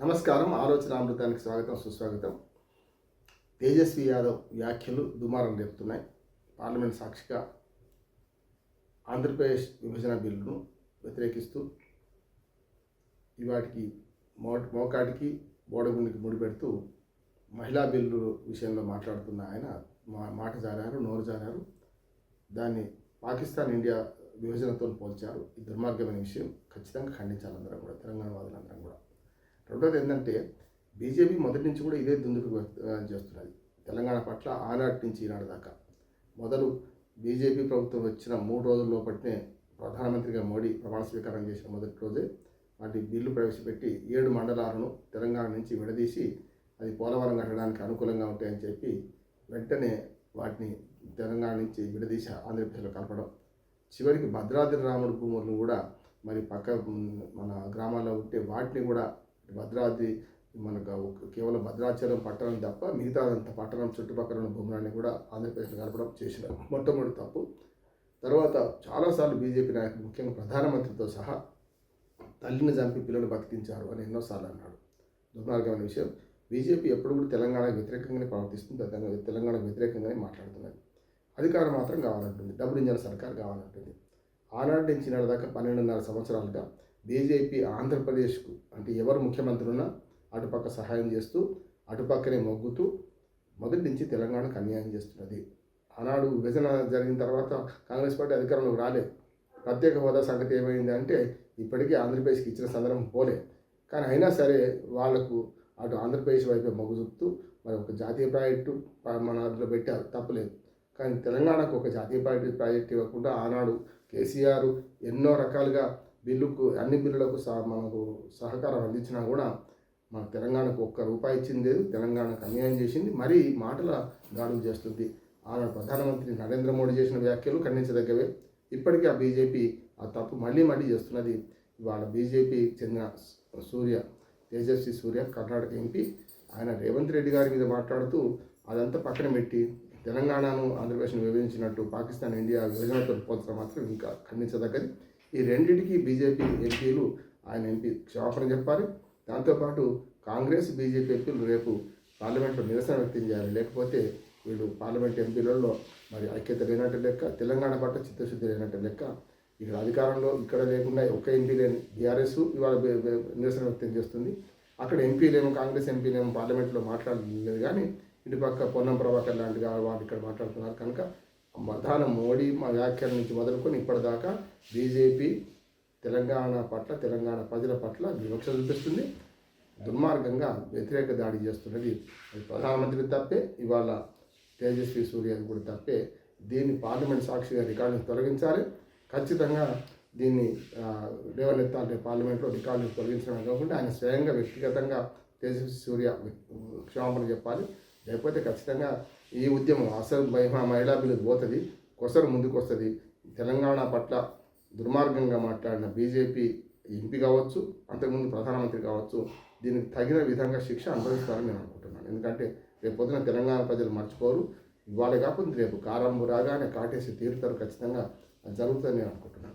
నమస్కారం. ఆలోచన అమృతానికి స్వాగతం, సుస్వాగతం. తేజస్వి యాదవ్ వ్యాఖ్యలు దుమారం రేపుతున్నాయి. పార్లమెంట్ సాక్షిగా ఆంధ్రప్రదేశ్ విభజన బిల్లును వ్యతిరేకిస్తూ ఇవాటికి మోకాటికి బోడగుండికి ముడిపెడుతూ మహిళా బిల్లు విషయంలో మాట్లాడుతున్న ఆయన మాట జారారు, నోరు జారారు. దాన్ని పాకిస్తాన్ ఇండియా విభజనతో పోల్చారు. ఈ దుర్మార్గమైన విషయం ఖచ్చితంగా ఖండించాలి అందరం కూడా, తెలంగాణ వాదులందరం కూడా. రెండోది ఏంటంటే, బీజేపీ మొదటి నుంచి కూడా ఇదే దుందుకు చేస్తున్నది తెలంగాణ పట్ల. ఆనాటి నుంచి ఈనాడు దాకా మొదలు బీజేపీ ప్రభుత్వం వచ్చిన 3 రోజుల లోపటినే ప్రధానమంత్రిగా మోడీ ప్రమాణ స్వీకారం చేసిన మొదటి రోజే వాటి బిల్లు ప్రవేశపెట్టి 7 మండలాలను తెలంగాణ నుంచి విడదీసి అది పోలవరం కట్టడానికి అనుకూలంగా ఉంటాయని చెప్పి వెంటనే వాటిని తెలంగాణ నుంచి విడదీసి ఆంధ్రప్రదేశ్లో కలపడం. చివరికి భద్రాద్రి రాముడు భూములను కూడా మరి మన గ్రామాల్లో ఉంటే వాటిని కూడా భద్రాద్రి మనకు కేవలం భద్రాచలం పట్టణం తప్ప మిగతా అంత పట్టణం చుట్టుపక్కల ఉన్న భూములన్నీ కూడా ఆంధ్రప్రదేశ్లో కలపడం చేసిన మొట్టమొదటి తప్పు. తర్వాత చాలాసార్లు బీజేపీ నాయకులు, ముఖ్యంగా ప్రధానమంత్రితో సహా తల్లిని చంపి పిల్లలు బతికించారు అని ఎన్నోసార్లు అన్నాడు. దుర్మార్గమైన విషయం. బీజేపీ ఎప్పుడు కూడా తెలంగాణకు వ్యతిరేకంగానే ప్రవర్తిస్తుంది, తెలంగాణకు వ్యతిరేకంగానే మాట్లాడుతున్నది. అధికారం మాత్రం కావాలంటుంది, డబుల్ ఇంజన్ సర్కార్ కావాలంటుంది. ఆనాటి నుంచి ఈనాడు దాకా 12.5 సంవత్సరాలుగా బీజేపీ ఆంధ్రప్రదేశ్కు అంటే ఎవరు ముఖ్యమంత్రి ఉన్నా అటుపక్క సహాయం చేస్తూ అటుపక్కనే మొగ్గుతూ మొదటి నుంచి తెలంగాణకు అన్యాయం చేస్తున్నది. ఆనాడు విభజన జరిగిన తర్వాత కాంగ్రెస్ పార్టీ అధికారంలోకి రాలేదు. ప్రత్యేక హోదా సంగతి ఏమైంది అంటే ఇప్పటికీ ఆంధ్రప్రదేశ్కి ఇచ్చిన సందర్భం పోలే. కానీ అయినా సరే వాళ్లకు అటు ఆంధ్రప్రదేశ్ వైపే మొగ్గు చూపుతూ మరి ఒక జాతీయ ప్రాజెక్టు మన అందులో పెట్టారు, తప్పలేదు. కానీ తెలంగాణకు ఒక జాతీయ ప్రాజెక్టు ఇవ్వకుండా ఆనాడు కేసీఆర్ ఎన్నో రకాలుగా అన్ని బిల్లులకు మనకు సహకారం అందించినా కూడా మన తెలంగాణకు ₹1 ఇచ్చింది లేదు. తెలంగాణకు అన్యాయం చేసింది, మరీ మాటల దాడులు చేస్తుంది. ఆనాడు ప్రధానమంత్రి నరేంద్ర మోడీ చేసిన వ్యాఖ్యలు ఖండించదగ్గవే. ఇప్పటికీ ఆ బీజేపీ ఆ తప్పు మళ్ళీ చేస్తున్నది. ఇవాళ బీజేపీ చెందిన తేజస్వి సూర్య కర్ణాటక ఎంపీ, ఆయన రేవంత్ రెడ్డి గారి మీద మాట్లాడుతూ అదంతా పక్కన పెట్టి తెలంగాణను ఆంధ్రప్రదేశ్ను విభజించినట్టు పాకిస్తాన్ ఇండియా విభజనతో పోల్చడం మాత్రం ఇంకా ఖండించదగ్గది. ఈ రెండింటికి బీజేపీ ఎంపీలు, ఆయన ఎంపీ క్షమాపణ చెప్పాలి. దాంతోపాటు కాంగ్రెస్ బీజేపీ ఎంపీలు రేపు పార్లమెంట్లో నిరసన వ్యక్తం చేయాలి. లేకపోతే వీళ్ళు పార్లమెంట్ ఎంపీలలో మరి ఐక్యత లేనట్టు లెక్క, తెలంగాణ పట్ల చిత్తశుద్ధి లేనట్టు లెక్క. ఇక్కడ అధికారంలో ఇక్కడ లేకుండా ఒక ఎంపీ లేని బీఆర్ఎస్ ఇవాళ నిరసన వ్యక్తం చేస్తుంది. అక్కడ ఎంపీలేమో, కాంగ్రెస్ ఎంపీలేమో పార్లమెంట్లో మాట్లాడలేదు. కానీ ఇటుపక్క పొన్నం ప్రభాకర్ లాంటి వాళ్ళు ఇక్కడ మాట్లాడుతున్నారు. కనుక ప్రధాన మోడీ వ్యాఖ్యల నుంచి మొదలుకొని ఇప్పటిదాకా బీజేపీ తెలంగాణ పట్ల, తెలంగాణ ప్రజల పట్ల వివక్ష చూపిస్తుంది, దుర్మార్గంగా వ్యతిరేక దాడి చేస్తున్నది. అది ప్రధానమంత్రి తప్పే, ఇవాళ తేజస్వి సూర్య కూడా తప్పే. దీన్ని పార్లమెంట్ సాక్షిగా రికార్డును తొలగించాలి. ఖచ్చితంగా దీన్ని లేవనెత్తాలి. పార్లమెంట్లో రికార్డును తొలగించడం కాకుండా ఆయన స్వయంగా వ్యక్తిగతంగా తేజస్వి సూర్య క్షమాపణ చెప్పాలి. లేకపోతే ఖచ్చితంగా ఈ ఉద్యమం అసలు మహిళా బిల్లు పోతుంది, కొసరు ముందుకు వస్తుంది. తెలంగాణ పట్ల దుర్మార్గంగా మాట్లాడిన బీజేపీ ఎంపీ కావచ్చు, అంతకుముందు ప్రధానమంత్రి కావచ్చు, దీనికి తగిన విధంగా శిక్ష అనుభవిస్తారని నేను అనుకుంటున్నాను. ఎందుకంటే రేపు పొద్దున తెలంగాణ ప్రజలు మర్చిపోరు. ఇవాళ కాకపోతే రేపు కారంబు రాగానే కాటేసి తీరుతారు. ఖచ్చితంగా అది జరుగుతుందని నేను అనుకుంటున్నాను.